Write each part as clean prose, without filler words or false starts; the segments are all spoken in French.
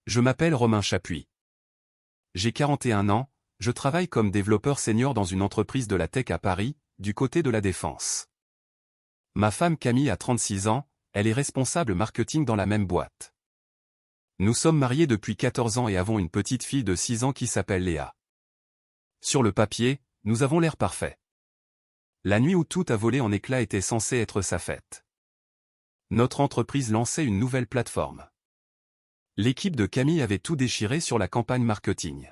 Je m'appelle Romain Chapuis. J'ai 41 ans, je travaille comme développeur senior dans une entreprise de la tech à Paris, du côté de la défense. Ma femme Camille a 36 ans, elle est responsable marketing dans la même boîte. Nous sommes mariés depuis 14 ans et avons une petite fille de 6 ans qui s'appelle Léa. Sur le papier, nous avons l'air parfait. La nuit où tout a volé en éclats était censée être sa fête. Notre entreprise lançait une nouvelle plateforme. L'équipe de Camille avait tout déchiré sur la campagne marketing.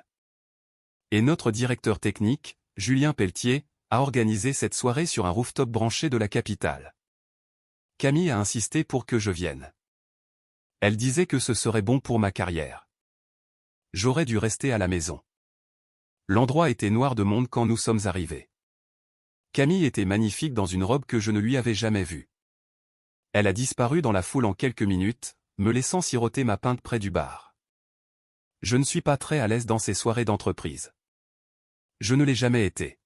Et notre directeur technique, Julien Pelletier, a organisé cette soirée sur un rooftop branché de la capitale. Camille a insisté pour que je vienne. Elle disait que ce serait bon pour ma carrière. J'aurais dû rester à la maison. L'endroit était noir de monde quand nous sommes arrivés. Camille était magnifique dans une robe que je ne lui avais jamais vue. Elle a disparu dans la foule en quelques minutes, me laissant siroter ma pinte près du bar. Je ne suis pas très à l'aise dans ces soirées d'entreprise. Je ne l'ai jamais été.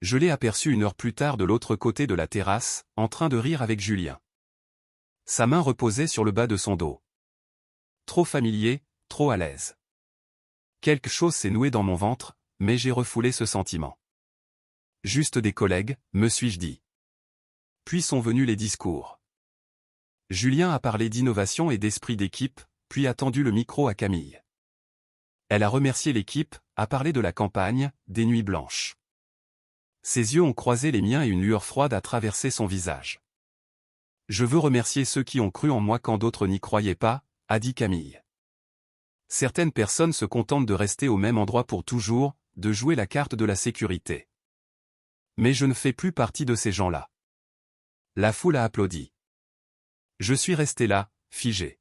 Je l'ai aperçue une heure plus tard de l'autre côté de la terrasse, en train de rire avec Julien. Sa main reposait sur le bas de son dos. Trop familier, trop à l'aise. Quelque chose s'est noué dans mon ventre, mais j'ai refoulé ce sentiment. Juste des collègues, me suis-je dit. Puis sont venus les discours. Julien a parlé d'innovation et d'esprit d'équipe, puis a tendu le micro à Camille. Elle a remercié l'équipe, a parlé de la campagne, des nuits blanches. Ses yeux ont croisé les miens et une lueur froide a traversé son visage. Je veux remercier ceux qui ont cru en moi quand d'autres n'y croyaient pas, a dit Camille. Certaines personnes se contentent de rester au même endroit pour toujours, de jouer la carte de la sécurité. Mais je ne fais plus partie de ces gens-là. La foule a applaudi. Je suis resté là, figé.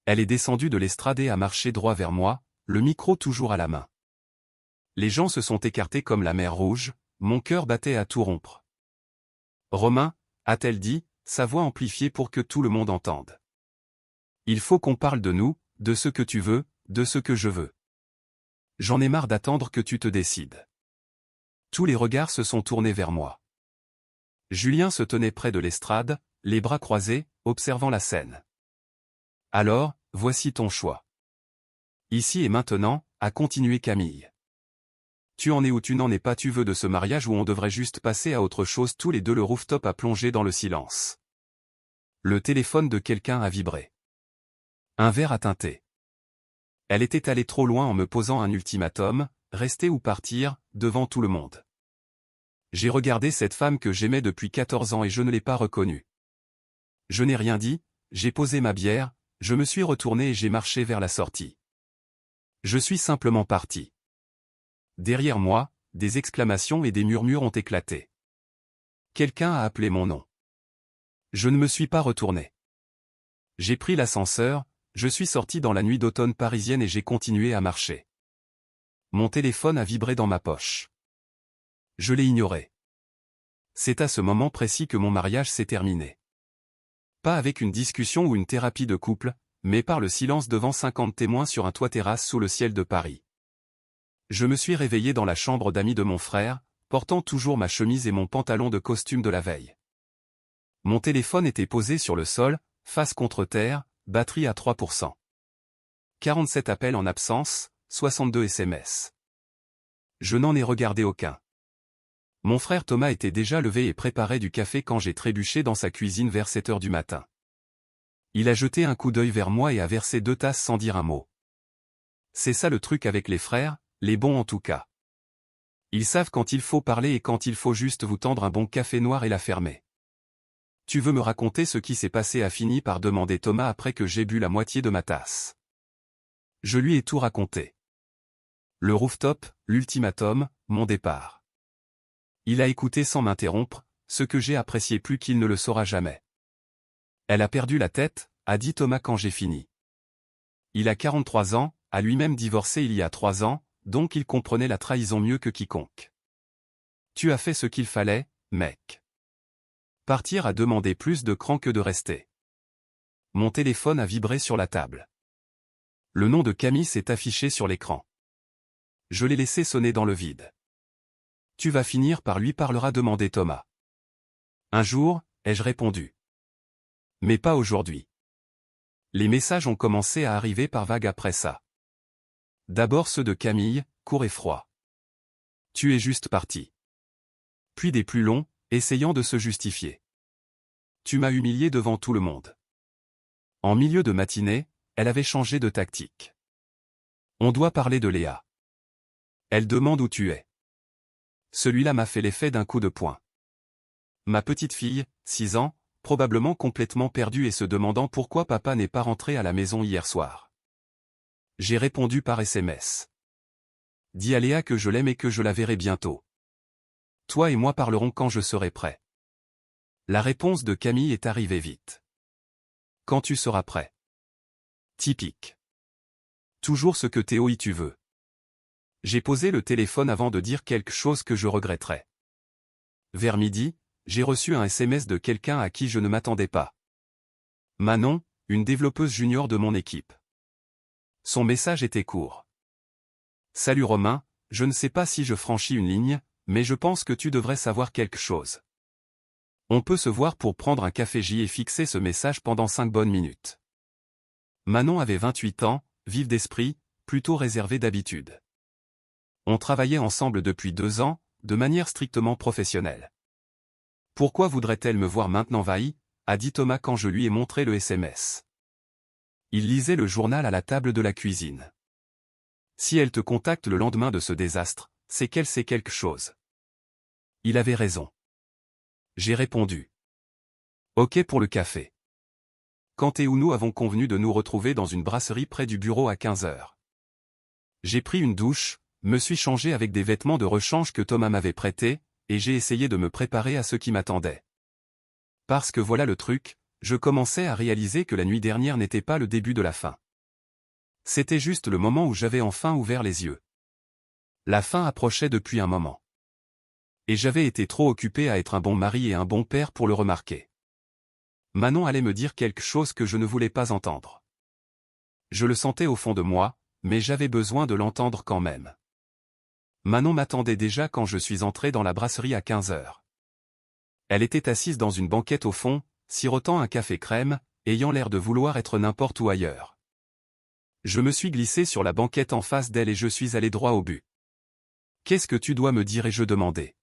Elle est descendue de l'estrade et a marché droit vers moi, le micro toujours à la main. Les gens se sont écartés comme la mer Rouge, mon cœur battait à tout rompre. Romain, a-t-elle dit, sa voix amplifiée pour que tout le monde entende. Il faut qu'on parle de nous, de ce que tu veux, de ce que je veux. J'en ai marre d'attendre que tu te décides. Tous les regards se sont tournés vers moi. Julien se tenait près de l'estrade, les bras croisés, observant la scène. Alors, voici ton choix. Ici et maintenant, a continué Camille. Tu en es ou tu n'en es pas, tu veux de ce mariage où on devrait juste passer à autre chose tous les deux. Le rooftop a plongé dans le silence. Le téléphone de quelqu'un a vibré. Un verre a tinté. Elle était allée trop loin en me posant un ultimatum, rester ou partir, devant tout le monde. J'ai regardé cette femme que j'aimais depuis 14 ans et je ne l'ai pas reconnue. Je n'ai rien dit, j'ai posé ma bière, je me suis retourné et j'ai marché vers la sortie. Je suis simplement parti. Derrière moi, des exclamations et des murmures ont éclaté. Quelqu'un a appelé mon nom. Je ne me suis pas retourné. J'ai pris l'ascenseur, je suis sorti dans la nuit d'automne parisienne et j'ai continué à marcher. Mon téléphone a vibré dans ma poche. Je l'ai ignoré. C'est à ce moment précis que mon mariage s'est terminé. Pas avec une discussion ou une thérapie de couple, mais par le silence devant 50 témoins sur un toit terrasse sous le ciel de Paris. Je me suis réveillé dans la chambre d'amis de mon frère, portant toujours ma chemise et mon pantalon de costume de la veille. Mon téléphone était posé sur le sol, face contre terre, batterie à 3%. 47 appels en absence, 62 SMS. Je n'en ai regardé aucun. Mon frère Thomas était déjà levé et préparait du café quand j'ai trébuché dans sa cuisine vers 7 heures du matin. Il a jeté un coup d'œil vers moi et a versé 2 tasses sans dire un mot. C'est ça le truc avec les frères, les bons en tout cas. Ils savent quand il faut parler et quand il faut juste vous tendre un bon café noir et la fermer. Tu veux me raconter ce qui s'est passé, a fini par demander Thomas après que j'ai bu la moitié de ma tasse. Je lui ai tout raconté. Le rooftop, l'ultimatum, mon départ. Il a écouté sans m'interrompre, ce que j'ai apprécié plus qu'il ne le saura jamais. Elle a perdu la tête, a dit Thomas quand j'ai fini. Il a 43 ans, a lui-même divorcé il y a 3 ans, donc il comprenait la trahison mieux que quiconque. Tu as fait ce qu'il fallait, mec. Partir a demandé plus de cran que de rester. Mon téléphone a vibré sur la table. Le nom de Camille s'est affiché sur l'écran. Je l'ai laissé sonner dans le vide. Tu vas finir par lui parler, a demandé Thomas. Un jour, ai-je répondu. Mais pas aujourd'hui. Les messages ont commencé à arriver par vagues après ça. D'abord ceux de Camille, courts et froids. Tu es juste parti. Puis des plus longs, essayant de se justifier. Tu m'as humilié devant tout le monde. En milieu de matinée, elle avait changé de tactique. On doit parler de Léa. Elle demande où tu es. Celui-là m'a fait l'effet d'un coup de poing. Ma petite fille, 6 ans, probablement complètement perdue et se demandant pourquoi papa n'est pas rentré à la maison hier soir. J'ai répondu par SMS. Dis à Léa que je l'aime et que je la verrai bientôt. Toi et moi parlerons quand je serai prêt. La réponse de Camille est arrivée vite. Quand tu seras prêt. Typique. Toujours ce que Théo y tu veux. J'ai posé le téléphone avant de dire quelque chose que je regretterais. Vers midi, j'ai reçu un SMS de quelqu'un à qui je ne m'attendais pas. Manon, une développeuse junior de mon équipe. Son message était court. Salut Romain, je ne sais pas si je franchis une ligne, mais je pense que tu devrais savoir quelque chose. On peut se voir pour prendre un café. J'y ai fixé ce message pendant 5 bonnes minutes. Manon avait 28 ans, vive d'esprit, plutôt réservée d'habitude. On travaillait ensemble depuis 2 ans, de manière strictement professionnelle. Pourquoi voudrait-elle me voir maintenant vaillie, a dit Thomas quand je lui ai montré le SMS. Il lisait le journal à la table de la cuisine. Si elle te contacte le lendemain de ce désastre, c'est qu'elle sait quelque chose. Il avait raison. J'ai répondu. Ok pour le café. Quand et où nous avons convenu de nous retrouver dans une brasserie près du bureau à 15 heures. J'ai pris une douche, me suis changé avec des vêtements de rechange que Thomas m'avait prêtés, et j'ai essayé de me préparer à ce qui m'attendait. Parce que voilà le truc, je commençais à réaliser que la nuit dernière n'était pas le début de la fin. C'était juste le moment où j'avais enfin ouvert les yeux. La fin approchait depuis un moment. Et j'avais été trop occupé à être un bon mari et un bon père pour le remarquer. Manon allait me dire quelque chose que je ne voulais pas entendre. Je le sentais au fond de moi, mais j'avais besoin de l'entendre quand même. Manon m'attendait déjà quand je suis entré dans la brasserie à 15 heures. Elle était assise dans une banquette au fond, sirotant un café crème, ayant l'air de vouloir être n'importe où ailleurs. Je me suis glissé sur la banquette en face d'elle et je suis allé droit au but. Qu'est-ce que tu dois me dire? ai-je demandé.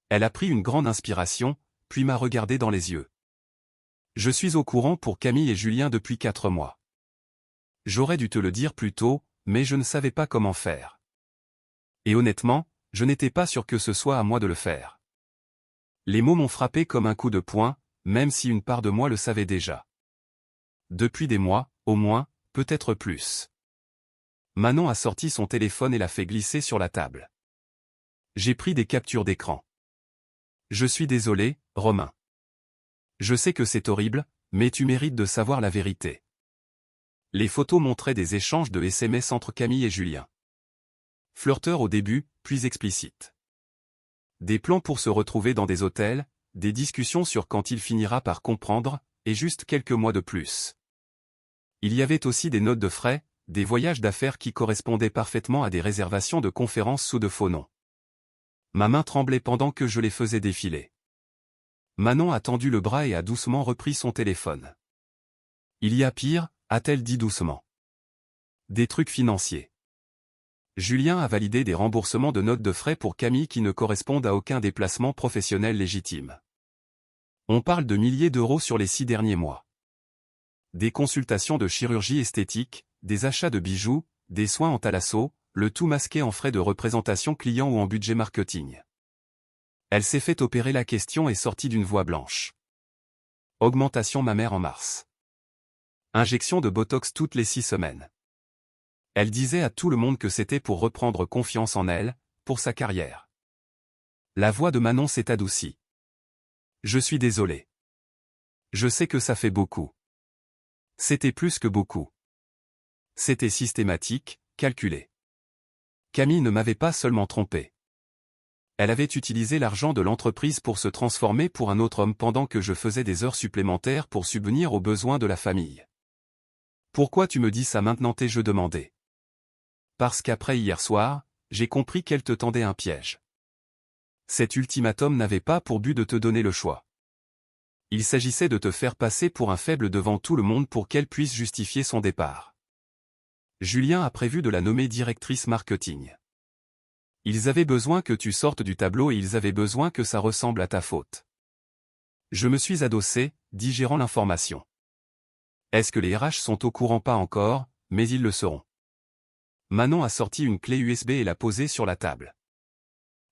Elle a pris une grande inspiration, puis m'a regardé dans les yeux. Je suis au courant pour Camille et Julien depuis 4 mois. J'aurais dû te le dire plus tôt, mais je ne savais pas comment faire. Et honnêtement, je n'étais pas sûr que ce soit à moi de le faire. Les mots m'ont frappé comme un coup de poing, même si une part de moi le savait déjà. Depuis des mois, au moins, peut-être plus. Manon a sorti son téléphone et l'a fait glisser sur la table. J'ai pris des captures d'écran. Je suis désolé, Romain. Je sais que c'est horrible, mais tu mérites de savoir la vérité. Les photos montraient des échanges de SMS entre Camille et Julien. Flirteurs au début, puis explicites. Des plans pour se retrouver dans des hôtels, des discussions sur quand il finira par comprendre, et juste quelques mois de plus. Il y avait aussi des notes de frais, des voyages d'affaires qui correspondaient parfaitement à des réservations de conférences sous de faux noms. Ma main tremblait pendant que je les faisais défiler. Manon a tendu le bras et a doucement repris son téléphone. Il y a pire, a-t-elle dit doucement. Des trucs financiers. Julien a validé des remboursements de notes de frais pour Camille qui ne correspondent à aucun déplacement professionnel légitime. On parle de milliers d'euros sur les 6 derniers mois. Des consultations de chirurgie esthétique, des achats de bijoux, des soins en thalasso, le tout masqué en frais de représentation client ou en budget marketing. Elle s'est fait opérer. La question est sortie d'une voix blanche. Augmentation mammaire en mars. Injection de Botox toutes les 6 semaines. Elle disait à tout le monde que c'était pour reprendre confiance en elle, pour sa carrière. La voix de Manon s'est adoucie. Je suis désolé. Je sais que ça fait beaucoup. C'était plus que beaucoup. C'était systématique, calculé. Camille ne m'avait pas seulement trompé. Elle avait utilisé l'argent de l'entreprise pour se transformer pour un autre homme pendant que je faisais des heures supplémentaires pour subvenir aux besoins de la famille. Pourquoi tu me dis ça maintenant? T'ai-je demandé. Parce qu'après hier soir, j'ai compris qu'elle te tendait un piège. Cet ultimatum n'avait pas pour but de te donner le choix. Il s'agissait de te faire passer pour un faible devant tout le monde pour qu'elle puisse justifier son départ. Julien a prévu de la nommer directrice marketing. Ils avaient besoin que tu sortes du tableau et ils avaient besoin que ça ressemble à ta faute. Je me suis adossé, digérant l'information. Est-ce que les RH sont au courant? Pas encore, mais ils le seront. Manon a sorti une clé USB et l'a posée sur la table.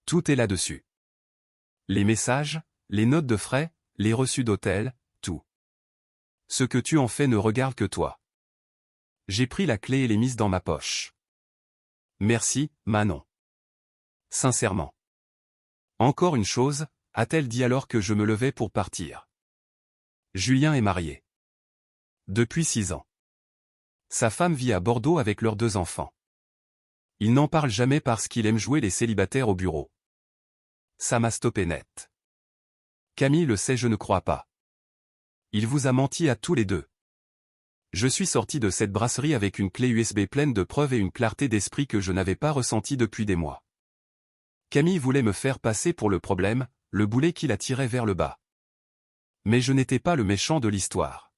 Tout est là-dessus. Les messages, les notes de frais, les reçus d'hôtel, tout. Ce que tu en fais ne regarde que toi. J'ai pris la clé et l'ai mise dans ma poche. Merci, Manon. Sincèrement. Encore une chose, a-t-elle dit alors que je me levais pour partir. Julien est marié. Depuis 6 ans. Sa femme vit à Bordeaux avec leurs 2 enfants. Il n'en parle jamais parce qu'il aime jouer les célibataires au bureau. Ça m'a stoppé net. Camille le sait, je ne crois pas. Il vous a menti à tous les deux. Je suis sorti de cette brasserie avec une clé USB pleine de preuves et une clarté d'esprit que je n'avais pas ressentie depuis des mois. Camille voulait me faire passer pour le problème, le boulet qui la tirait vers le bas. Mais je n'étais pas le méchant de l'histoire.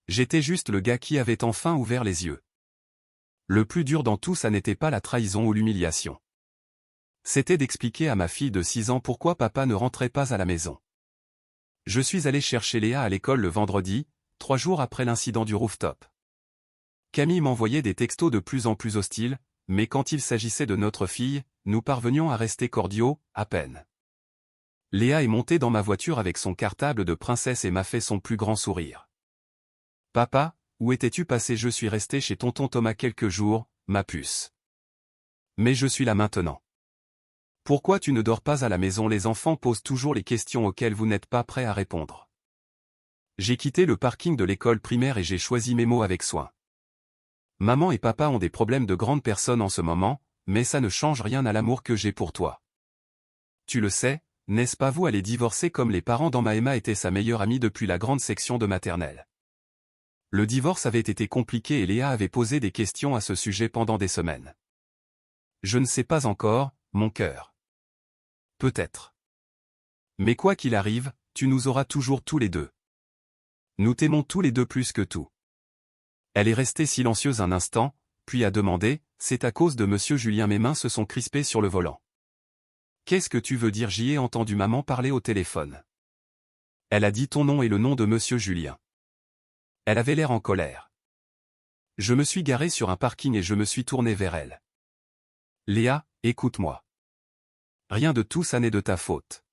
J'étais juste le gars qui avait enfin ouvert les yeux. Le plus dur dans tout ça n'était pas la trahison ou l'humiliation. C'était d'expliquer à ma fille de 6 ans pourquoi papa ne rentrait pas à la maison. Je suis allé chercher Léa à l'école le vendredi, 3 jours après l'incident du rooftop. Camille m'envoyait des textos de plus en plus hostiles, mais quand il s'agissait de notre fille, nous parvenions à rester cordiaux, à peine. Léa est montée dans ma voiture avec son cartable de princesse et m'a fait son plus grand sourire. « Papa, où étais-tu passé? Je suis resté chez tonton Thomas quelques jours, ma puce. Mais je suis là maintenant. Pourquoi tu ne dors pas à la maison? Les enfants posent toujours les questions auxquelles vous n'êtes pas prêt à répondre. » J'ai quitté le parking de l'école primaire et j'ai choisi mes mots avec soin. Maman et papa ont des problèmes de grandes personnes en ce moment, mais ça ne change rien à l'amour que j'ai pour toi. Tu le sais, n'est-ce pas? Vous allez divorcer comme les parents d'Emma. Emma était sa meilleure amie depuis la grande section de maternelle. Le divorce avait été compliqué et Léa avait posé des questions à ce sujet pendant des semaines. Je ne sais pas encore, mon cœur. Peut-être. Mais quoi qu'il arrive, tu nous auras toujours tous les deux. Nous t'aimons tous les deux plus que tout. Elle est restée silencieuse un instant, puis a demandé, « C'est à cause de Monsieur Julien ?» Mes mains se sont crispées sur le volant. « Qu'est-ce que tu veux dire? J'y ai entendu maman parler au téléphone. Elle a dit ton nom et le nom de Monsieur Julien. » Elle avait l'air en colère. Je me suis garé sur un parking et je me suis tourné vers elle. « Léa, écoute-moi. Rien de tout ça n'est de ta faute.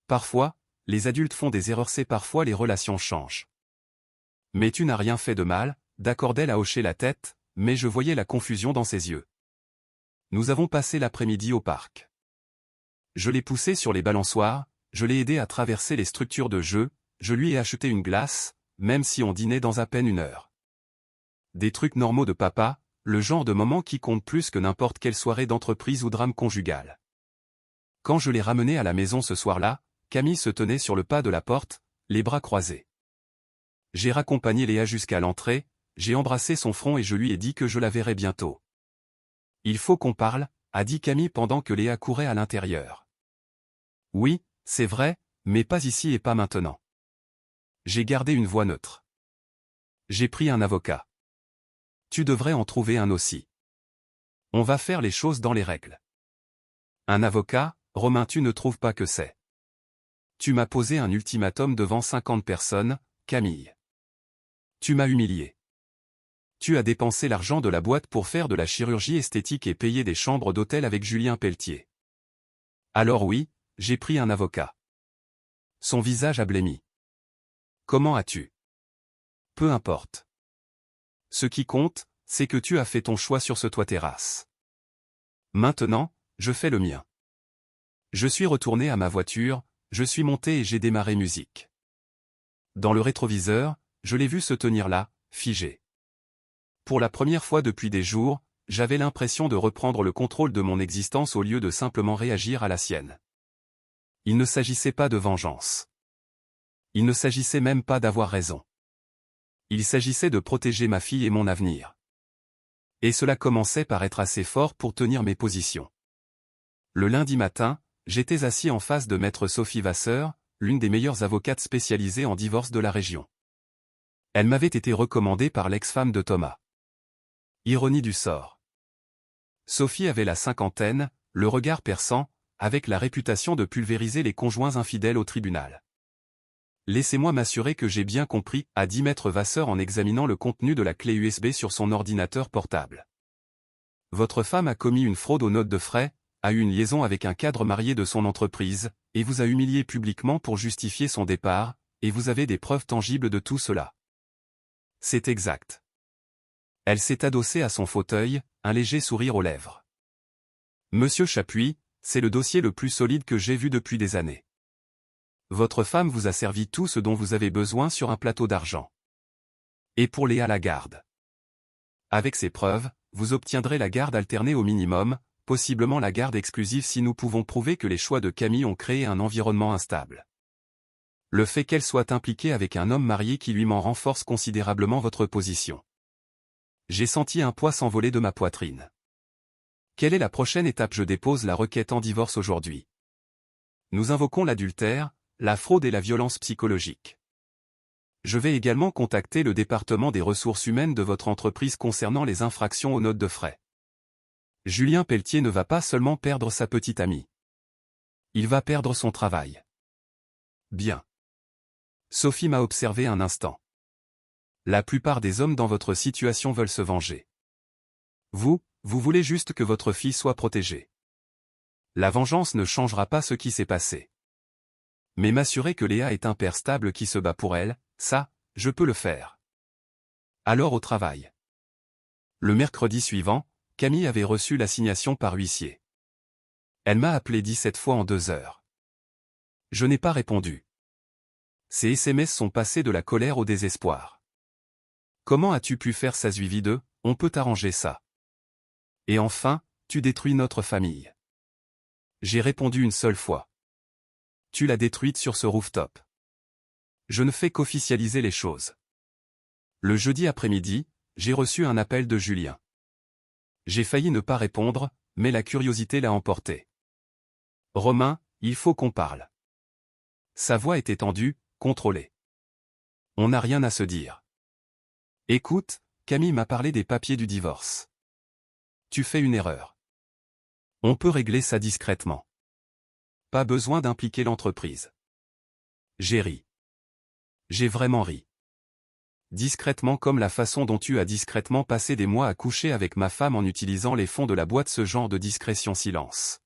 Parfois, les adultes font des erreurs, c'est parfois les relations changent. Mais tu n'as rien fait de mal. » D'accord, elle a hoché la tête, mais je voyais la confusion dans ses yeux. Nous avons passé l'après-midi au parc. Je l'ai poussé sur les balançoires, je l'ai aidé à traverser les structures de jeu, je lui ai acheté une glace, même si on dînait dans à peine 1 heure. Des trucs normaux de papa, le genre de moment qui compte plus que n'importe quelle soirée d'entreprise ou drame conjugal. Quand je l'ai ramené à la maison ce soir-là, Camille se tenait sur le pas de la porte, les bras croisés. J'ai raccompagné Léa jusqu'à l'entrée, j'ai embrassé son front et je lui ai dit que je la verrais bientôt. « Il faut qu'on parle », a dit Camille pendant que Léa courait à l'intérieur. « Oui, c'est vrai, mais pas ici et pas maintenant. » J'ai gardé une voix neutre. J'ai pris un avocat. Tu devrais en trouver un aussi. On va faire les choses dans les règles. Un avocat, Romain, tu ne trouves pas que c'est? Tu m'as posé un ultimatum devant 50 personnes, Camille. Tu m'as humilié. Tu as dépensé l'argent de la boîte pour faire de la chirurgie esthétique et payer des chambres d'hôtel avec Julien Pelletier. Alors oui, j'ai pris un avocat. Son visage a blêmi. Comment as-tu? Peu importe. Ce qui compte, c'est que tu as fait ton choix sur ce toit terrasse. Maintenant, je fais le mien. Je suis retourné à ma voiture, je suis monté et j'ai démarré musique. Dans le rétroviseur, je l'ai vu se tenir là, figé. Pour la première fois depuis des jours, j'avais l'impression de reprendre le contrôle de mon existence au lieu de simplement réagir à la sienne. Il ne s'agissait pas de vengeance. Il ne s'agissait même pas d'avoir raison. Il s'agissait de protéger ma fille et mon avenir. Et cela commençait par être assez fort pour tenir mes positions. Le lundi matin, j'étais assis en face de maître Sophie Vasseur, l'une des meilleures avocates spécialisées en divorce de la région. Elle m'avait été recommandée par l'ex-femme de Thomas. Ironie du sort. Sophie avait la cinquantaine, le regard perçant, avec la réputation de pulvériser les conjoints infidèles au tribunal. Laissez-moi m'assurer que j'ai bien compris, a dit Maître Vasseur en examinant le contenu de la clé USB sur son ordinateur portable. Votre femme a commis une fraude aux notes de frais, a eu une liaison avec un cadre marié de son entreprise, et vous a humilié publiquement pour justifier son départ, et vous avez des preuves tangibles de tout cela. C'est exact. Elle s'est adossée à son fauteuil, un léger sourire aux lèvres. Monsieur Chapuis, c'est le dossier le plus solide que j'ai vu depuis des années. Votre femme vous a servi tout ce dont vous avez besoin sur un plateau d'argent. Et pour Léa Lagarde. Avec ces preuves, vous obtiendrez la garde alternée au minimum, possiblement la garde exclusive si nous pouvons prouver que les choix de Camille ont créé un environnement instable. Le fait qu'elle soit impliquée avec un homme marié qui lui ment renforce considérablement votre position. J'ai senti un poids s'envoler de ma poitrine. Quelle est la prochaine étape? Je dépose la requête en divorce aujourd'hui. Nous invoquons l'adultère, la fraude et la violence psychologique. Je vais également contacter le département des ressources humaines de votre entreprise concernant les infractions aux notes de frais. Julien Pelletier ne va pas seulement perdre sa petite amie. Il va perdre son travail. Bien. Sophie m'a observé un instant. La plupart des hommes dans votre situation veulent se venger. Vous voulez juste que votre fille soit protégée. La vengeance ne changera pas ce qui s'est passé. Mais m'assurer que Léa est un père stable qui se bat pour elle, ça, je peux le faire. Alors au travail. Le mercredi suivant, Camille avait reçu l'assignation par huissier. Elle m'a appelé 17 fois en 2 heures. Je n'ai pas répondu. Ces SMS sont passés de la colère au désespoir. Comment as-tu pu faire ça? Suivi de « On peut arranger ça. Et enfin, tu détruis notre famille. » J'ai répondu une seule fois. Tu l'as détruite sur ce rooftop. Je ne fais qu'officialiser les choses. Le jeudi après-midi, j'ai reçu un appel de Julien. J'ai failli ne pas répondre, mais la curiosité l'a emporté. Romain, il faut qu'on parle. Sa voix était tendue, contrôlée. On n'a rien à se dire. Écoute, Camille m'a parlé des papiers du divorce. Tu fais une erreur. On peut régler ça discrètement. Pas besoin d'impliquer l'entreprise. J'ai ri. J'ai vraiment ri. Discrètement comme la façon dont tu as discrètement passé des mois à coucher avec ma femme en utilisant les fonds de la boîte, ce genre de discrétion silence.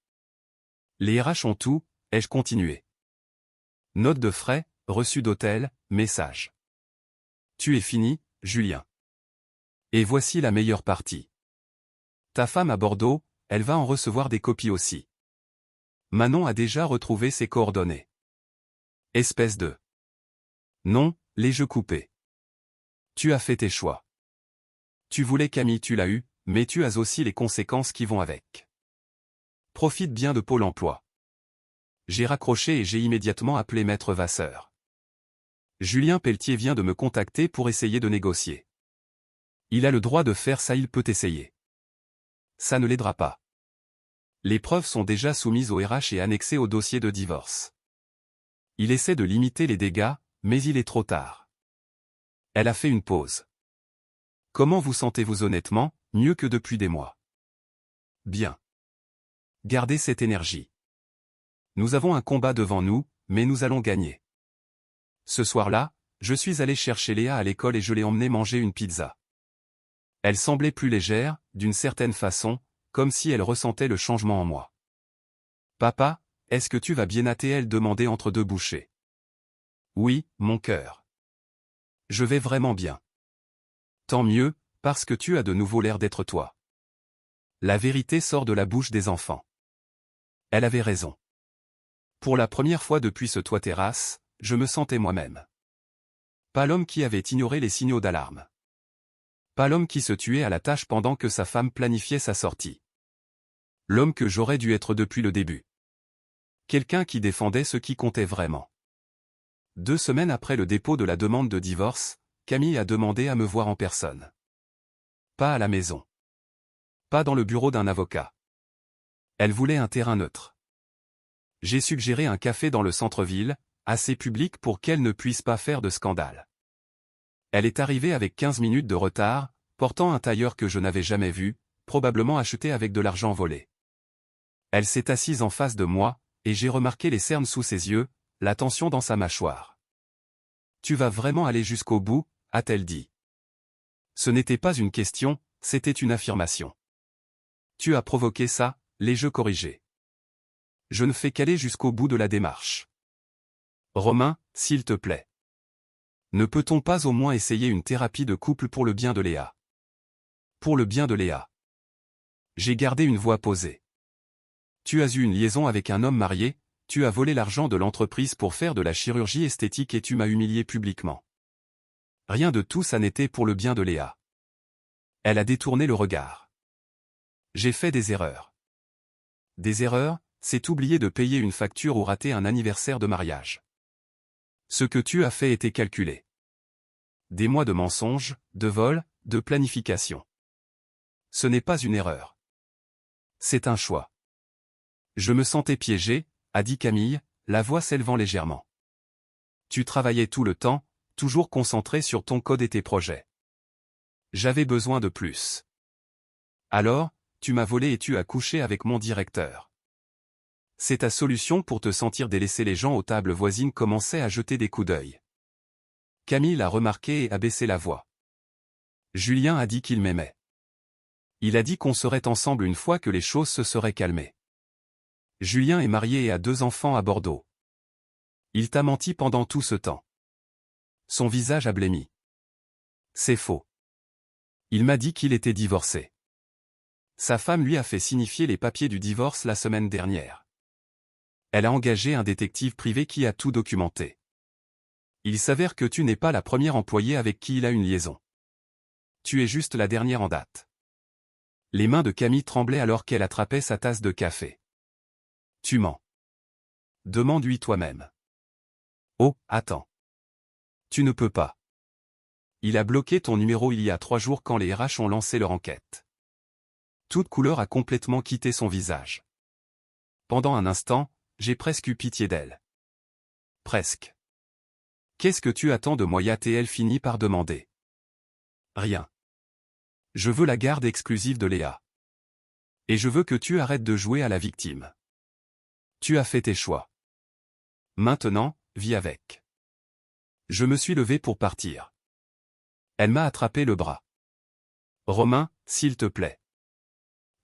Les RH ont tout, ai-je continué. Note de frais, reçu d'hôtel, message. Tu es fini, Julien. Et voici la meilleure partie. Ta femme à Bordeaux, elle va en recevoir des copies aussi. Manon a déjà retrouvé ses coordonnées. Espèce de... Non, les jeux coupés. Tu as fait tes choix. Tu voulais Camille, tu l'as eu, mais tu as aussi les conséquences qui vont avec. Profite bien de Pôle emploi. J'ai raccroché et j'ai immédiatement appelé Maître Vasseur. Julien Pelletier vient de me contacter pour essayer de négocier. Il a le droit de faire ça, il peut essayer. Ça ne l'aidera pas. Les preuves sont déjà soumises au RH et annexées au dossier de divorce. Il essaie de limiter les dégâts, mais il est trop tard. Elle a fait une pause. Comment vous sentez-vous? Honnêtement, mieux que depuis des mois. Bien. Gardez cette énergie. Nous avons un combat devant nous, mais nous allons gagner. Ce soir-là, je suis allé chercher Léa à l'école et je l'ai emmenée manger une pizza. Elle semblait plus légère, d'une certaine façon, comme si elle ressentait le changement en moi. Papa, est-ce que tu vas bien? a-t-elle demandé entre deux bouchées. Oui, mon cœur. Je vais vraiment bien. Tant mieux, parce que tu as de nouveau l'air d'être toi. La vérité sort de la bouche des enfants. Elle avait raison. Pour la première fois depuis ce toit terrasse, je me sentais moi-même. Pas l'homme qui avait ignoré les signaux d'alarme. Pas l'homme qui se tuait à la tâche pendant que sa femme planifiait sa sortie. L'homme que j'aurais dû être depuis le début. Quelqu'un qui défendait ce qui comptait vraiment. 2 semaines après le dépôt de la demande de divorce, Camille a demandé à me voir en personne. Pas à la maison. Pas dans le bureau d'un avocat. Elle voulait un terrain neutre. J'ai suggéré un café dans le centre-ville, assez publique pour qu'elle ne puisse pas faire de scandale. Elle est arrivée avec 15 minutes de retard, portant un tailleur que je n'avais jamais vu, probablement acheté avec de l'argent volé. Elle s'est assise en face de moi, et j'ai remarqué les cernes sous ses yeux, la tension dans sa mâchoire. « Tu vas vraiment aller jusqu'au bout ?» a-t-elle dit. Ce n'était pas une question, c'était une affirmation. « Tu as provoqué ça ?» l'ai-je corrigé. « Je ne fais qu'aller jusqu'au bout de la démarche. » Romain, s'il te plaît. Ne peut-on pas au moins essayer une thérapie de couple pour le bien de Léa? Pour le bien de Léa. J'ai gardé une voix posée. Tu as eu une liaison avec un homme marié, tu as volé l'argent de l'entreprise pour faire de la chirurgie esthétique et tu m'as humilié publiquement. Rien de tout ça n'était pour le bien de Léa. Elle a détourné le regard. J'ai fait des erreurs. Des erreurs, c'est oublier de payer une facture ou rater un anniversaire de mariage. Ce que tu as fait était calculé. Des mois de mensonges, de vols, de planification. Ce n'est pas une erreur. C'est un choix. Je me sentais piégé, a dit Camille, la voix s'élevant légèrement. Tu travaillais tout le temps, toujours concentré sur ton code et tes projets. J'avais besoin de plus. Alors, tu m'as volé et tu as couché avec mon directeur. C'est ta solution pour te sentir délaissé. Les gens aux tables voisines commençaient à jeter des coups d'œil. Camille l'a remarqué et a baissé la voix. Julien a dit qu'il m'aimait. Il a dit qu'on serait ensemble une fois que les choses se seraient calmées. Julien est marié et a 2 enfants à Bordeaux. Il t'a menti pendant tout ce temps. Son visage a blêmi. C'est faux. Il m'a dit qu'il était divorcé. Sa femme lui a fait signifier les papiers du divorce la semaine dernière. Elle a engagé un détective privé qui a tout documenté. Il s'avère que tu n'es pas la première employée avec qui il a une liaison. Tu es juste la dernière en date. Les mains de Camille tremblaient alors qu'elle attrapait sa tasse de café. Tu mens. Demande-lui toi-même. Oh, attends. Tu ne peux pas. Il a bloqué ton numéro il y a 3 jours quand les RH ont lancé leur enquête. Toute couleur a complètement quitté son visage. Pendant un instant, j'ai presque eu pitié d'elle. Presque. Qu'est-ce que tu attends de moi? Et elle finit par demander. Rien. Je veux la garde exclusive de Léa. Et je veux que tu arrêtes de jouer à la victime. Tu as fait tes choix. Maintenant, vis avec. Je me suis levé pour partir. Elle m'a attrapé le bras. Romain, s'il te plaît.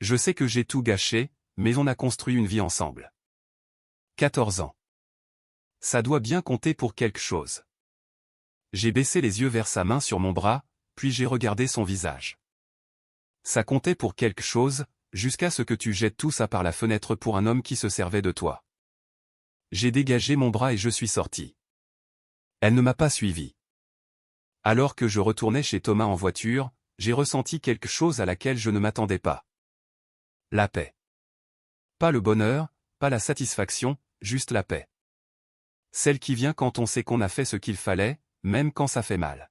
Je sais que j'ai tout gâché, mais on a construit une vie ensemble. 14 ans. Ça doit bien compter pour quelque chose. J'ai baissé les yeux vers sa main sur mon bras, puis j'ai regardé son visage. Ça comptait pour quelque chose, jusqu'à ce que tu jettes tout ça par la fenêtre pour un homme qui se servait de toi. J'ai dégagé mon bras et je suis sorti. Elle ne m'a pas suivi. Alors que je retournais chez Thomas en voiture, j'ai ressenti quelque chose à laquelle je ne m'attendais pas. La paix. Pas le bonheur, pas la satisfaction, juste la paix. Celle qui vient quand on sait qu'on a fait ce qu'il fallait, même quand ça fait mal.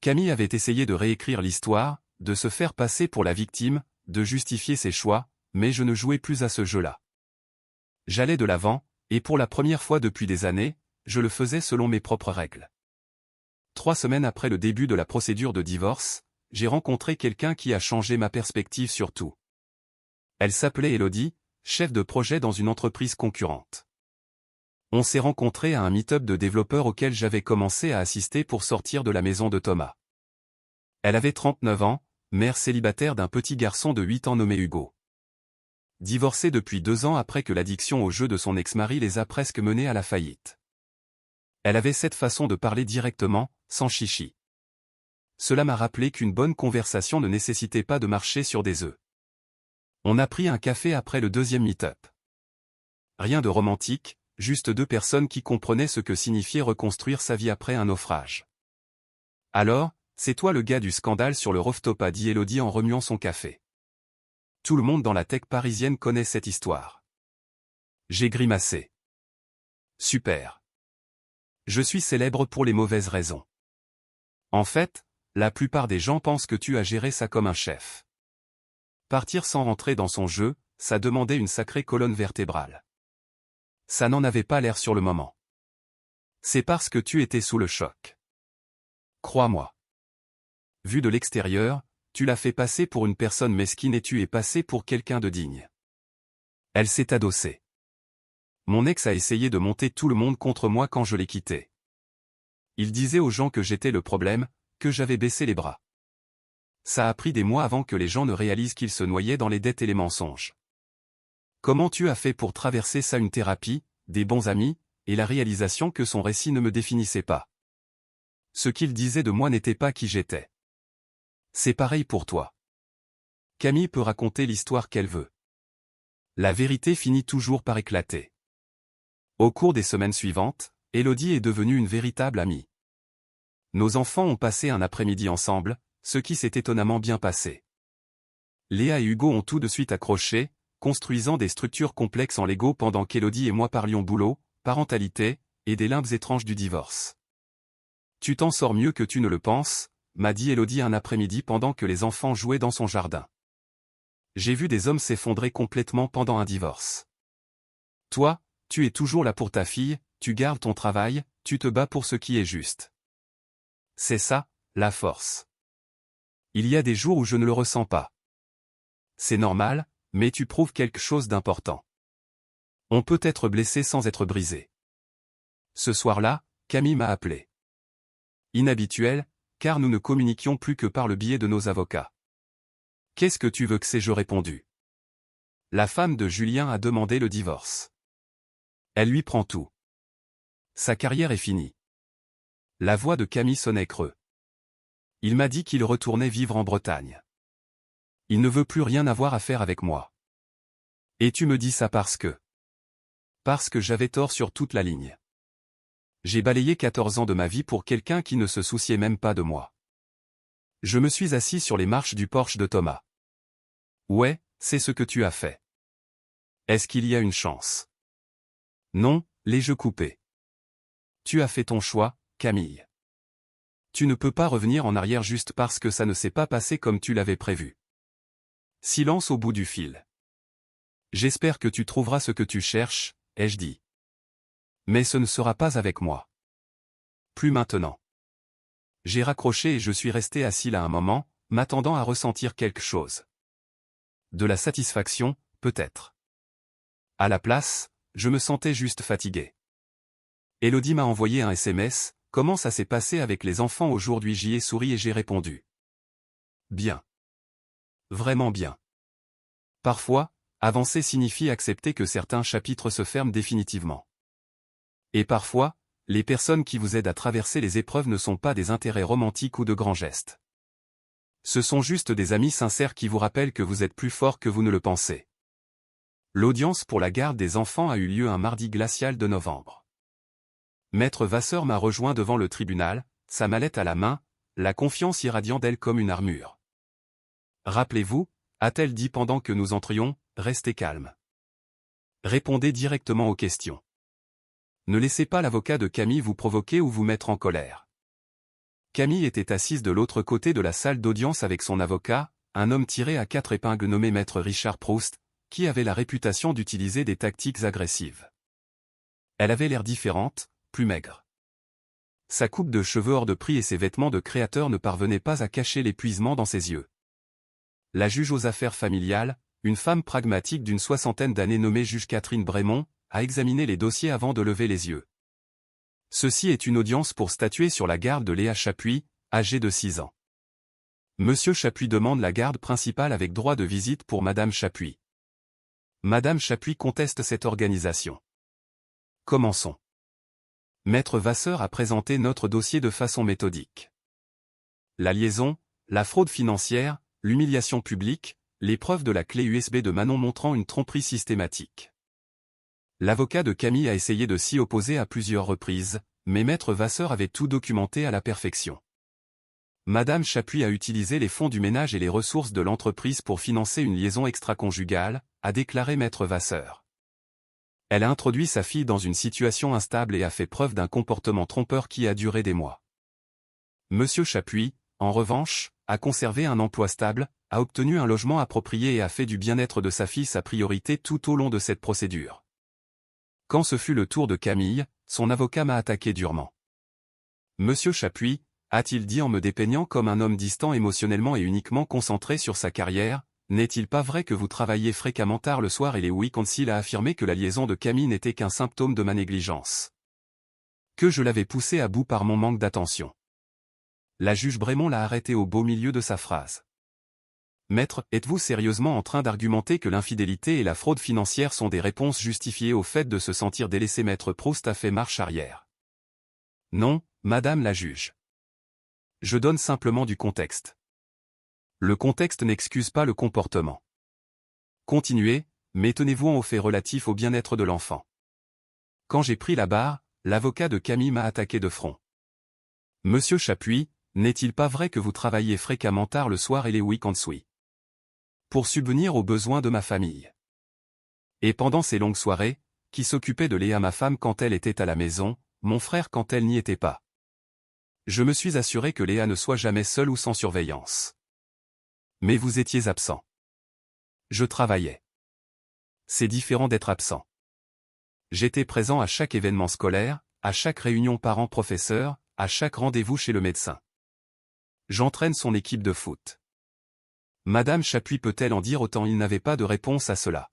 Camille avait essayé de réécrire l'histoire, de se faire passer pour la victime, de justifier ses choix, mais je ne jouais plus à ce jeu-là. J'allais de l'avant, et pour la première fois depuis des années, je le faisais selon mes propres règles. 3 semaines après le début de la procédure de divorce, j'ai rencontré quelqu'un qui a changé ma perspective sur tout. Elle s'appelait Elodie, chef de projet dans une entreprise concurrente. On s'est rencontrés à un meet-up de développeurs auquel j'avais commencé à assister pour sortir de la maison de Thomas. Elle avait 39 ans, mère célibataire d'un petit garçon de 8 ans nommé Hugo. Divorcée depuis 2 ans après que l'addiction au jeu de son ex-mari les a presque menés à la faillite. Elle avait cette façon de parler directement, sans chichi. Cela m'a rappelé qu'une bonne conversation ne nécessitait pas de marcher sur des œufs. On a pris un café après le 2e meet-up. Rien de romantique, juste 2 personnes qui comprenaient ce que signifiait reconstruire sa vie après un naufrage. Alors, c'est toi le gars du scandale sur le rooftop, a dit Elodie en remuant son café. Tout le monde dans la tech parisienne connaît cette histoire. J'ai grimacé. Super. Je suis célèbre pour les mauvaises raisons. En fait, la plupart des gens pensent que tu as géré ça comme un chef. Partir sans rentrer dans son jeu, ça demandait une sacrée colonne vertébrale. Ça n'en avait pas l'air sur le moment. C'est parce que tu étais sous le choc. Crois-moi. Vu de l'extérieur, tu l'as fait passer pour une personne mesquine et tu es passé pour quelqu'un de digne. Elle s'est adossée. Mon ex a essayé de monter tout le monde contre moi quand je l'ai quitté. Il disait aux gens que j'étais le problème, que j'avais baissé les bras. Ça a pris des mois avant que les gens ne réalisent qu'ils se noyaient dans les dettes et les mensonges. Comment tu as fait pour traverser ça? Une thérapie, des bons amis, et la réalisation que son récit ne me définissait pas. Ce qu'il disait de moi n'était pas qui j'étais. C'est pareil pour toi. Camille peut raconter l'histoire qu'elle veut. La vérité finit toujours par éclater. Au cours des semaines suivantes, Élodie est devenue une véritable amie. Nos enfants ont passé un après-midi ensemble, ce qui s'est étonnamment bien passé. Léa et Hugo ont tout de suite accroché, construisant des structures complexes en Lego pendant qu'Élodie et moi parlions boulot, parentalité, et des limbes étranges du divorce. Tu t'en sors mieux que tu ne le penses, m'a dit Élodie un après-midi pendant que les enfants jouaient dans son jardin. J'ai vu des hommes s'effondrer complètement pendant un divorce. Toi, tu es toujours là pour ta fille, tu gardes ton travail, tu te bats pour ce qui est juste. C'est ça, la force. Il y a des jours où je ne le ressens pas. C'est normal, mais tu prouves quelque chose d'important. On peut être blessé sans être brisé. Ce soir-là, Camille m'a appelé. Inhabituel, car nous ne communiquions plus que par le biais de nos avocats. Qu'est-ce que tu veux que c'est? Je répondu. La femme de Julien a demandé le divorce. Elle lui prend tout. Sa carrière est finie. La voix de Camille sonnait creux. Il m'a dit qu'il retournait vivre en Bretagne. Il ne veut plus rien avoir à faire avec moi. Et tu me dis ça parce que j'avais tort sur toute la ligne. J'ai balayé 14 ans de ma vie pour quelqu'un qui ne se souciait même pas de moi. Je me suis assis sur les marches du Porsche de Thomas. Ouais, c'est ce que tu as fait. Est-ce qu'il y a une chance? Non, les jeux coupés. Tu as fait ton choix, Camille. Tu ne peux pas revenir en arrière juste parce que ça ne s'est pas passé comme tu l'avais prévu. Silence au bout du fil. J'espère que tu trouveras ce que tu cherches, ai-je dit. Mais ce ne sera pas avec moi. Plus maintenant. J'ai raccroché et je suis resté assis là un moment, m'attendant à ressentir quelque chose. De la satisfaction, peut-être. À la place, je me sentais juste fatigué. Élodie m'a envoyé un SMS, comment ça s'est passé avec les enfants aujourd'hui? J'y ai souri et j'ai répondu. Bien. Vraiment bien. Parfois, avancer signifie accepter que certains chapitres se ferment définitivement. Et parfois, les personnes qui vous aident à traverser les épreuves ne sont pas des intérêts romantiques ou de grands gestes. Ce sont juste des amis sincères qui vous rappellent que vous êtes plus fort que vous ne le pensez. L'audience pour la garde des enfants a eu lieu un mardi glacial de novembre. Maître Vasseur m'a rejoint devant le tribunal, sa mallette à la main, la confiance irradiant d'elle comme une armure. Rappelez-vous, a-t-elle dit pendant que nous entrions, restez calme. Répondez directement aux questions. Ne laissez pas l'avocat de Camille vous provoquer ou vous mettre en colère. Camille était assise de l'autre côté de la salle d'audience avec son avocat, un homme tiré à 4 épingles nommé Maître Richard Proust, qui avait la réputation d'utiliser des tactiques agressives. Elle avait l'air différente, plus maigre. Sa coupe de cheveux hors de prix et ses vêtements de créateur ne parvenaient pas à cacher l'épuisement dans ses yeux. La juge aux affaires familiales, une femme pragmatique d'une 60aine d'années nommée juge Catherine Brémond, a examiné les dossiers avant de lever les yeux. Ceci est une audience pour statuer sur la garde de Léa Chapuis, âgée de 6 ans. Monsieur Chapuis demande la garde principale avec droit de visite pour Madame Chapuis. Madame Chapuis conteste cette organisation. Commençons. Maître Vasseur a présenté notre dossier de façon méthodique. La liaison, la fraude financière, l'humiliation publique, les preuves de la clé USB de Manon montrant une tromperie systématique. L'avocat de Camille a essayé de s'y opposer à plusieurs reprises, mais Maître Vasseur avait tout documenté à la perfection. Madame Chapuis a utilisé les fonds du ménage et les ressources de l'entreprise pour financer une liaison extra-conjugale, a déclaré Maître Vasseur. Elle a introduit sa fille dans une situation instable et a fait preuve d'un comportement trompeur qui a duré des mois. Monsieur Chapuis, en revanche, a conservé un emploi stable, a obtenu un logement approprié et a fait du bien-être de sa fille sa priorité tout au long de cette procédure. Quand ce fut le tour de Camille, son avocat m'a attaqué durement. Monsieur Chapuis, a-t-il dit en me dépeignant comme un homme distant émotionnellement et uniquement concentré sur sa carrière, n'est-il pas vrai que vous travaillez fréquemment tard le soir et les week-ends? Il a affirmé que la liaison de Camille n'était qu'un symptôme de ma négligence. Que je l'avais poussé à bout par mon manque d'attention. La juge Brémond l'a arrêté au beau milieu de sa phrase. Maître, êtes-vous sérieusement en train d'argumenter que l'infidélité et la fraude financière sont des réponses justifiées au fait de se sentir délaissé? Maître Proust a fait marche arrière. Non, madame la juge. Je donne simplement du contexte. Le contexte n'excuse pas le comportement. Continuez, mais tenez-vous aux faits relatifs au bien-être de l'enfant. Quand j'ai pris la barre, l'avocat de Camille m'a attaqué de front. Monsieur Chapuis, n'est-il pas vrai que vous travaillez fréquemment tard le soir et les week-ends? Oui. Pour subvenir aux besoins de ma famille. Et pendant ces longues soirées, qui s'occupait de Léa ma femme quand elle était à la maison, mon frère quand elle n'y était pas. Je me suis assuré que Léa ne soit jamais seule ou sans surveillance. Mais vous étiez absent. Je travaillais. C'est différent d'être absent. J'étais présent à chaque événement scolaire, à chaque réunion parents-professeurs, à chaque rendez-vous chez le médecin. J'entraîne son équipe de foot. Madame Chapuis peut-elle en dire autant? Il n'avait pas de réponse à cela.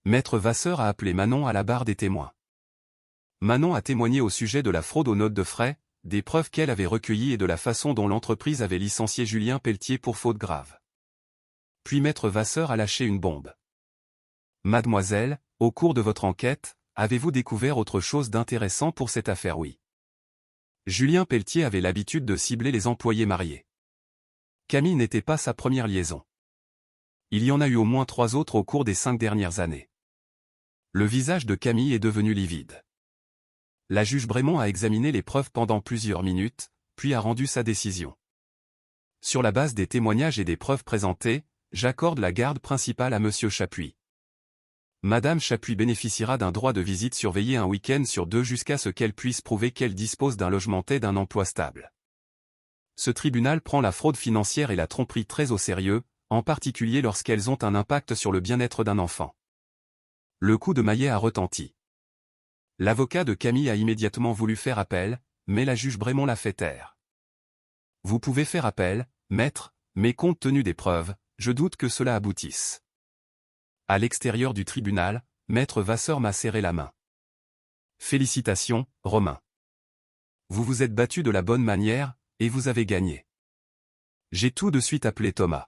Maître Vasseur a appelé Manon à la barre des témoins. Manon a témoigné au sujet de la fraude aux notes de frais, des preuves qu'elle avait recueillies et de la façon dont l'entreprise avait licencié Julien Pelletier pour faute grave. Puis Maître Vasseur a lâché une bombe. Mademoiselle, au cours de votre enquête, avez-vous découvert autre chose d'intéressant pour cette affaire? Oui. Julien Pelletier avait l'habitude de cibler les employés mariés. Camille n'était pas sa première liaison. Il y en a eu au moins 3 autres au cours des 5 dernières années. Le visage de Camille est devenu livide. La juge Brémond a examiné les preuves pendant plusieurs minutes, puis a rendu sa décision. Sur la base des témoignages et des preuves présentées, j'accorde la garde principale à Monsieur Chapuis. Madame Chapuis bénéficiera d'un droit de visite surveillé un week-end sur 2 jusqu'à ce qu'elle puisse prouver qu'elle dispose d'un logement et d'un emploi stable. Ce tribunal prend la fraude financière et la tromperie très au sérieux, en particulier lorsqu'elles ont un impact sur le bien-être d'un enfant. Le coup de maillet a retenti. L'avocat de Camille a immédiatement voulu faire appel, mais la juge Brémond l'a fait taire. Vous pouvez faire appel, maître, mais compte tenu des preuves, je doute que cela aboutisse. À l'extérieur du tribunal, maître Vasseur m'a serré la main. Félicitations, Romain. Vous vous êtes battu de la bonne manière, et vous avez gagné. J'ai tout de suite appelé Thomas.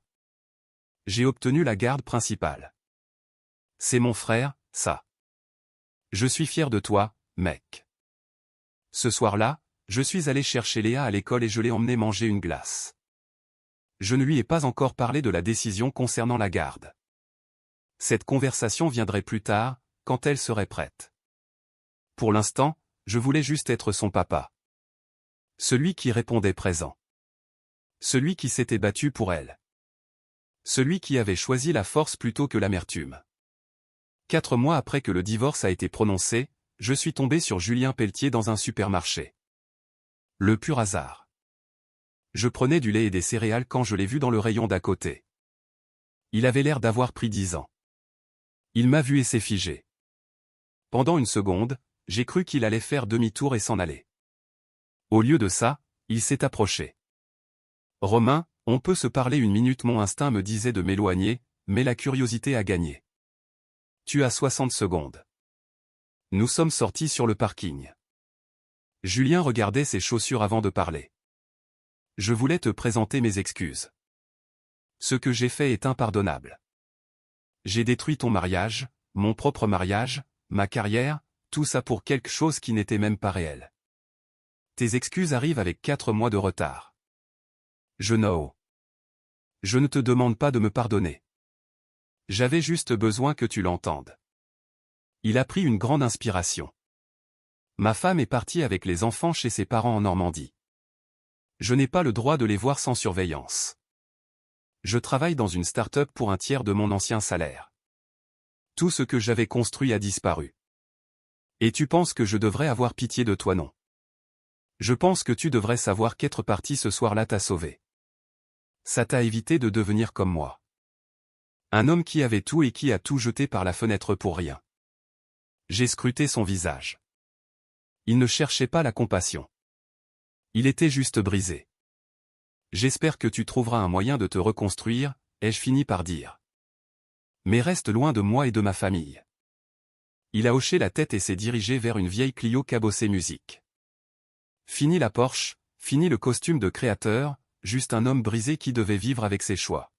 J'ai obtenu la garde principale. C'est mon frère, ça. Je suis fier de toi, mec. Ce soir-là, je suis allé chercher Léa à l'école et je l'ai emmené manger une glace. Je ne lui ai pas encore parlé de la décision concernant la garde. Cette conversation viendrait plus tard, quand elle serait prête. Pour l'instant, je voulais juste être son papa. Celui qui répondait présent. Celui qui s'était battu pour elle. Celui qui avait choisi la force plutôt que l'amertume. 4 mois après que le divorce a été prononcé, je suis tombé sur Julien Pelletier dans un supermarché. Le pur hasard. Je prenais du lait et des céréales quand je l'ai vu dans le rayon d'à côté. Il avait l'air d'avoir pris 10 ans. Il m'a vu et s'est figé. Pendant une seconde, j'ai cru qu'il allait faire demi-tour et s'en aller. Au lieu de ça, il s'est approché. Romain, on peut se parler une minute? Mon instinct me disait de m'éloigner, mais la curiosité a gagné. Tu as 60 secondes. Nous sommes sortis sur le parking. Julien regardait ses chaussures avant de parler. Je voulais te présenter mes excuses. Ce que j'ai fait est impardonnable. J'ai détruit ton mariage, mon propre mariage, ma carrière, tout ça pour quelque chose qui n'était même pas réel. Tes excuses arrivent avec 4 mois de retard. Je ne te demande pas de me pardonner. J'avais juste besoin que tu l'entendes. Il a pris une grande inspiration. Ma femme est partie avec les enfants chez ses parents en Normandie. Je n'ai pas le droit de les voir sans surveillance. Je travaille dans une start-up pour un tiers de mon ancien salaire. Tout ce que j'avais construit a disparu. Et tu penses que je devrais avoir pitié de toi? Non. Je pense que tu devrais savoir qu'être parti ce soir-là t'a sauvé. Ça t'a évité de devenir comme moi. Un homme qui avait tout et qui a tout jeté par la fenêtre pour rien. J'ai scruté son visage. Il ne cherchait pas la compassion. Il était juste brisé. J'espère que tu trouveras un moyen de te reconstruire, ai-je fini par dire. Mais reste loin de moi et de ma famille. Il a hoché la tête et s'est dirigé vers une vieille Clio cabossée musique. Fini la Porsche, fini le costume de créateur, juste un homme brisé qui devait vivre avec ses choix.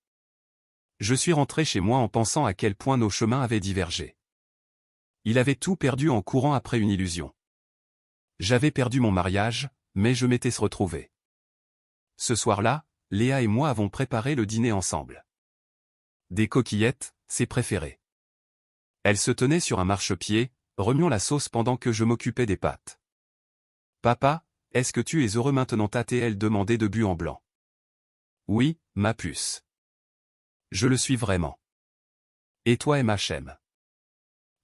Je suis rentré chez moi en pensant à quel point nos chemins avaient divergé. Il avait tout perdu en courant après une illusion. J'avais perdu mon mariage, mais je m'étais retrouvé. Ce soir-là, Léa et moi avons préparé le dîner ensemble. Des coquillettes, ses préférées. Elle se tenait sur un marchepied, remuant la sauce pendant que je m'occupais des pâtes. « Papa, est-ce que tu es heureux maintenant » t'a-t-elle demandé de but en blanc. « Oui, ma puce. Je le suis vraiment. Et toi M.H.M.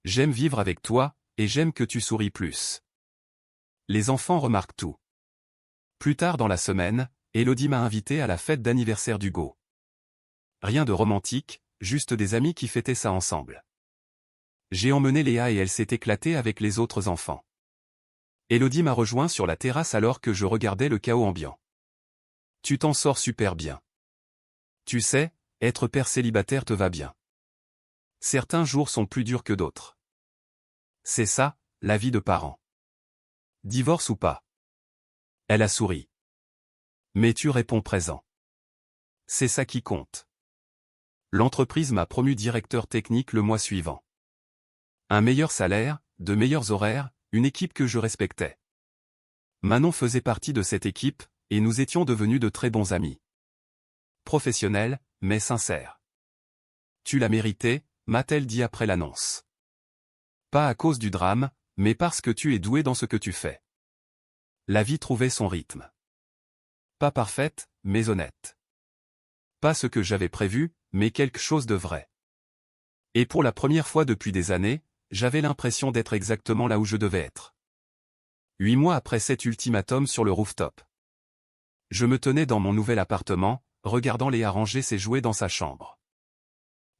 J'aime vivre avec toi, et j'aime que tu souris plus. » Les enfants remarquent tout. Plus tard dans la semaine, Élodie m'a invité à la fête d'anniversaire d'Hugo. Rien de romantique, juste des amis qui fêtaient ça ensemble. J'ai emmené Léa et elle s'est éclatée avec les autres enfants. Élodie m'a rejoint sur la terrasse alors que je regardais le chaos ambiant. Tu t'en sors super bien. Tu sais, être père célibataire te va bien. Certains jours sont plus durs que d'autres. C'est ça, la vie de parent. Divorce ou pas? Elle a souri. Mais tu réponds présent. C'est ça qui compte. L'entreprise m'a promu directeur technique le mois suivant. Un meilleur salaire, de meilleurs horaires, une équipe que je respectais. Manon faisait partie de cette équipe, et nous étions devenus de très bons amis. Professionnels, mais sincères. Tu l'as mérité, m'a-t-elle dit après l'annonce. Pas à cause du drame, mais parce que tu es doué dans ce que tu fais. La vie trouvait son rythme. Pas parfaite, mais honnête. Pas ce que j'avais prévu, mais quelque chose de vrai. Et pour la première fois depuis des années, j'avais l'impression d'être exactement là où je devais être. 8 mois après cet ultimatum sur le rooftop. Je me tenais dans mon nouvel appartement, regardant Léa ranger ses jouets dans sa chambre.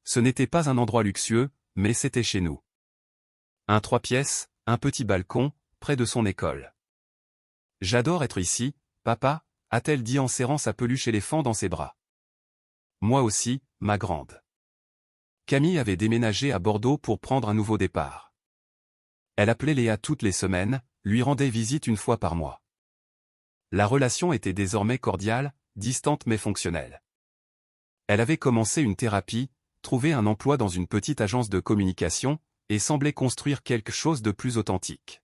Ce n'était pas un endroit luxueux, mais c'était chez nous. Un 3 pièces, un petit balcon, près de son école. J'adore être ici, papa, a-t-elle dit en serrant sa peluche éléphant dans ses bras. Moi aussi, ma grande. Camille avait déménagé à Bordeaux pour prendre un nouveau départ. Elle appelait Léa toutes les semaines, lui rendait visite une fois par mois. La relation était désormais cordiale, distante mais fonctionnelle. Elle avait commencé une thérapie, trouvé un emploi dans une petite agence de communication, et semblait construire quelque chose de plus authentique.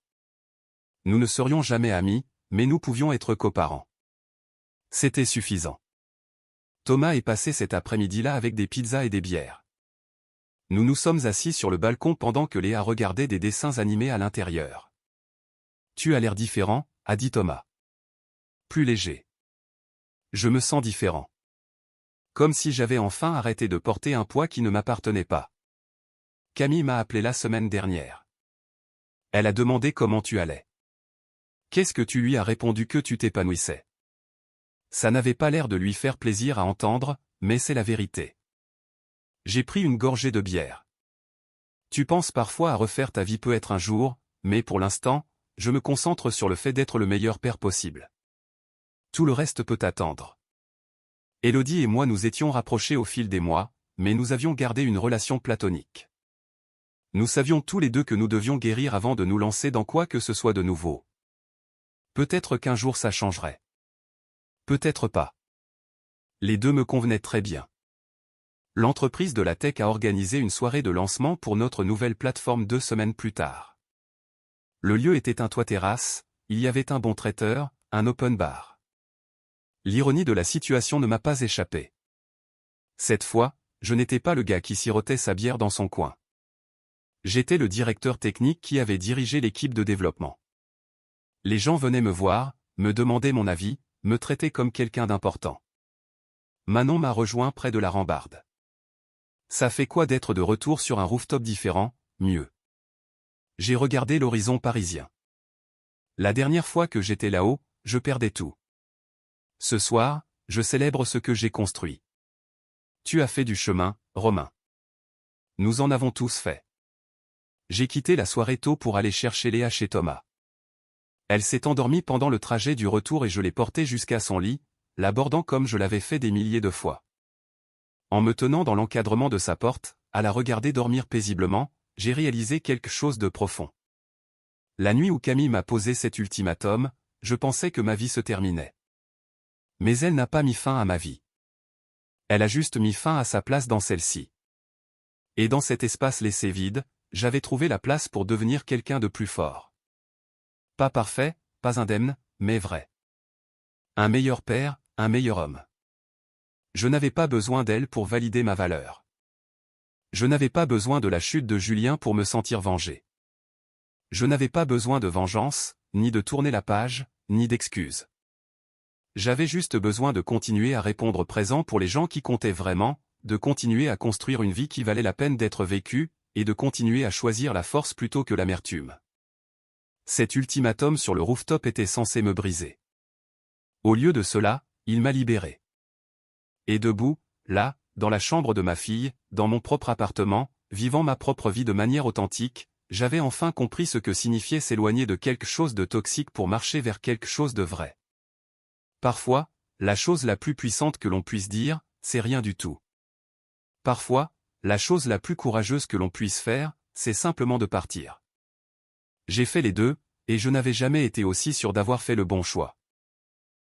Nous ne serions jamais amis, mais nous pouvions être coparents. C'était suffisant. Thomas est passé cet après-midi-là avec des pizzas et des bières. Nous nous sommes assis sur le balcon pendant que Léa regardait des dessins animés à l'intérieur. Tu as l'air différent, a dit Thomas. Plus léger. Je me sens différent. Comme si j'avais enfin arrêté de porter un poids qui ne m'appartenait pas. Camille m'a appelé la semaine dernière. Elle a demandé comment tu allais. Qu'est-ce que tu lui as répondu? Que tu t'épanouissais. Ça n'avait pas l'air de lui faire plaisir à entendre, mais c'est la vérité. J'ai pris une gorgée de bière. Tu penses parfois à refaire ta vie peut-être un jour, mais pour l'instant, je me concentre sur le fait d'être le meilleur père possible. Tout le reste peut attendre. Élodie et moi nous étions rapprochés au fil des mois, mais nous avions gardé une relation platonique. Nous savions tous les deux que nous devions guérir avant de nous lancer dans quoi que ce soit de nouveau. Peut-être qu'un jour ça changerait. Peut-être pas. Les deux me convenaient très bien. L'entreprise de la tech a organisé une soirée de lancement pour notre nouvelle plateforme 2 semaines plus tard. Le lieu était un toit-terrasse, il y avait un bon traiteur, un open bar. L'ironie de la situation ne m'a pas échappé. Cette fois, je n'étais pas le gars qui sirotait sa bière dans son coin. J'étais le directeur technique qui avait dirigé l'équipe de développement. Les gens venaient me voir, me demandaient mon avis, me traitaient comme quelqu'un d'important. Manon m'a rejoint près de la rambarde. Ça fait quoi d'être de retour sur un rooftop différent, mieux. J'ai regardé l'horizon parisien. La dernière fois que j'étais là-haut, je perdais tout. Ce soir, je célèbre ce que j'ai construit. Tu as fait du chemin, Romain. Nous en avons tous fait. J'ai quitté la soirée tôt pour aller chercher Léa chez Thomas. Elle s'est endormie pendant le trajet du retour et je l'ai portée jusqu'à son lit, l'abordant comme je l'avais fait des milliers de fois. En me tenant dans l'encadrement de sa porte, à la regarder dormir paisiblement, j'ai réalisé quelque chose de profond. La nuit où Camille m'a posé cet ultimatum, je pensais que ma vie se terminait. Mais elle n'a pas mis fin à ma vie. Elle a juste mis fin à sa place dans celle-ci. Et dans cet espace laissé vide, j'avais trouvé la place pour devenir quelqu'un de plus fort. Pas parfait, pas indemne, mais vrai. Un meilleur père, un meilleur homme. Je n'avais pas besoin d'elle pour valider ma valeur. Je n'avais pas besoin de la chute de Julien pour me sentir vengé. Je n'avais pas besoin de vengeance, ni de tourner la page, ni d'excuses. J'avais juste besoin de continuer à répondre présent pour les gens qui comptaient vraiment, de continuer à construire une vie qui valait la peine d'être vécue, et de continuer à choisir la force plutôt que l'amertume. Cet ultimatum sur le rooftop était censé me briser. Au lieu de cela, il m'a libéré. Et debout, là, dans la chambre de ma fille, dans mon propre appartement, vivant ma propre vie de manière authentique, j'avais enfin compris ce que signifiait s'éloigner de quelque chose de toxique pour marcher vers quelque chose de vrai. Parfois, la chose la plus puissante que l'on puisse dire, c'est rien du tout. Parfois, la chose la plus courageuse que l'on puisse faire, c'est simplement de partir. J'ai fait les deux, et je n'avais jamais été aussi sûr d'avoir fait le bon choix.